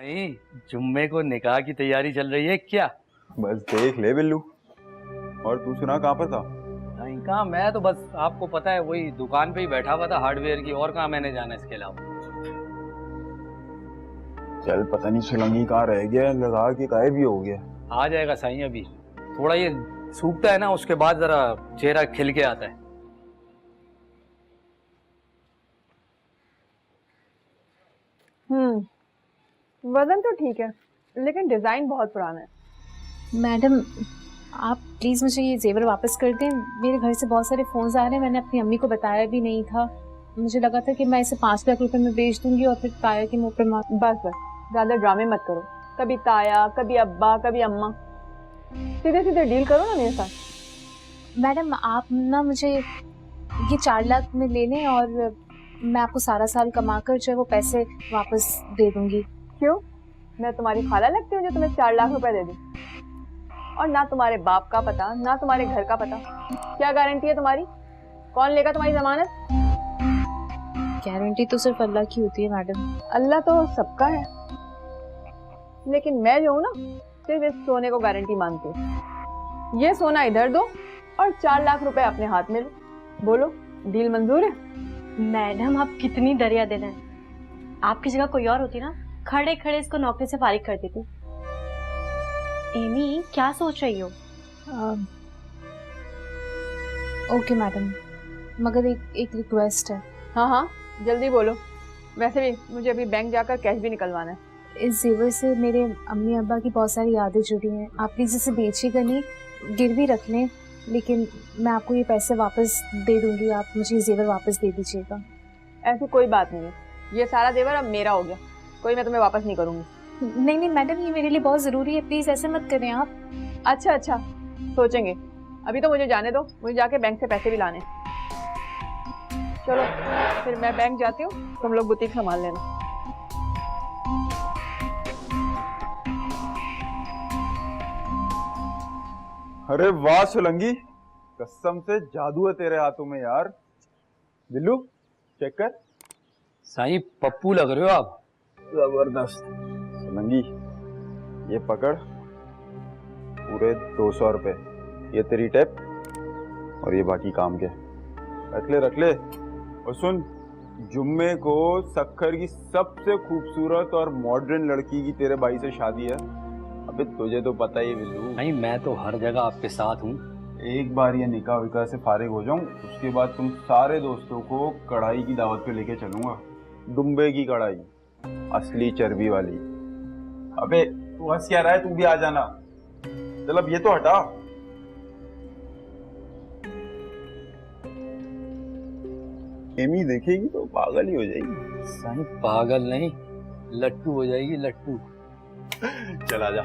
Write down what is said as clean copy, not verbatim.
नहीं, जुम्मे को निकाह की तैयारी चल रही है क्या? बस देख ले बिल्लू। और तू सुना कहाँ पर था? नहीं कहाँ, मैं तो बस आपको पता है वही दुकान पे ही बैठा हुआ था हार्डवेयर की, और कहाँ मैंने जाना इसके अलावा। चल पता नहीं सुलंगी कहाँ रह गया, लगा कि गायब ही हो गया। आ जाएगा साईं, अभी थोड़ा ये सूखता है ना, उसके बाद जरा चेहरा खिल के आता है। वजन तो ठीक है लेकिन डिजाइन बहुत पुराना है। मैडम आप प्लीज़ मुझे ये जेवर वापस कर दें। मेरे घर से बहुत सारे फ़ोन्स आ रहे हैं, मैंने अपनी अम्मी को बताया भी नहीं था। मुझे लगा था कि मैं इसे 5 लाख रुपए में बेच दूंगी और फिर ताया के मुंह पर मार। बस ज्यादा ड्रामे मत करो, कभी ताया कभी अब्बा कभी अम्मा, सीधे सीधे डील करो ना मेरे साथ। मैडम आप ना मुझे ये 4 लाख में ले लें और मैं आपको सारा साल कमा कर जो है वो पैसे वापस दे दूंगी। क्यों, मैं तुम्हारी खाला लगती हूँ जो तुम्हें 4 लाख रुपए दे दूँ? और ना तुम्हारे बाप का पता ना तुम्हारे घर का पता, क्या गारंटी है तुम्हारी? कौन लेगा तुम्हारी जमानत? गारंटी तो सिर्फ अल्लाह की होती है मैडम। अल्लाह तो सबका है, लेकिन मैं जो हूँ ना सिर्फ इस सोने को गारंटी मानती हूँ। ये सोना इधर दो और 4 लाख रुपए अपने हाथ में लो। बोलो डील मंजूर है? मैडम आप कितनी दरिया दिल हैं। आपकी जगह कोई और होती ना, खड़े खड़े इसको नौकरी से फारिग कर देती। एमी क्या सोच रही हो? ओके मैडम, मगर एक रिक्वेस्ट है। हाँ हाँ जल्दी बोलो, वैसे भी मुझे अभी बैंक जाकर कैश भी निकलवाना है। इस जेवर से मेरे अम्मी अब्बा की बहुत सारी यादें जुड़ी हैं। आप प्लीज़ इसे बेचिएगा नहीं, गिरवी रख लें, लेकिन मैं आपको ये पैसे वापस दे दूंगी। आप मुझे ये जेवर वापस दे दीजिएगा। ऐसी कोई बात नहीं है, ये सारा जेवर अब मेरा हो गया, कोई मैं तुम्हें वापस नहीं करूंगी। नहीं नहीं मैडम, ये मेरे लिए बहुत ज़रूरी है, प्लीज़ ऐसे मत करें आप। अच्छा अच्छा सोचेंगे, अभी तो मुझे जाने दो, मुझे जाके बैंक से पैसे भी लाने। चलो फिर मैं बैंक जाती हूँ, तुम लोग बुटीक संभाल लेना। अरे वाह सुलंगी, कसम से जादू है तेरे हाथों में यार। बिल्लू चेक कर। साईं पप्पू लग रहे हो आप। जबरदस्त। सुलंगी ये पकड़, पूरे 200 रुपए, ये तेरी टिप और ये बाकी काम के। रख ले। और सुन, जुम्मे को सक्खर की सबसे खूबसूरत और मॉडर्न लड़की की तेरे भाई से शादी है। अबे तुझे तो पता ही बिल्लू। नहीं मैं तो हर जगह आपके साथ हूँ। एक बार ये निकाह विकाह से फारिग हो जाऊं, उसके बाद तुम सारे दोस्तों को कढ़ाई की दावत पे लेके चलूंगा। दुम्बे की कढ़ाई, असली चर्बी वाली। अबे तू हंस क्या रहा है, तू भी आ जाना। चल अब ये तो हटा। एमी देखेगी तो पागल ही हो जाएगी। साईं पागल नहीं, लट्टू हो जाएगी लट्टू। चल आजा।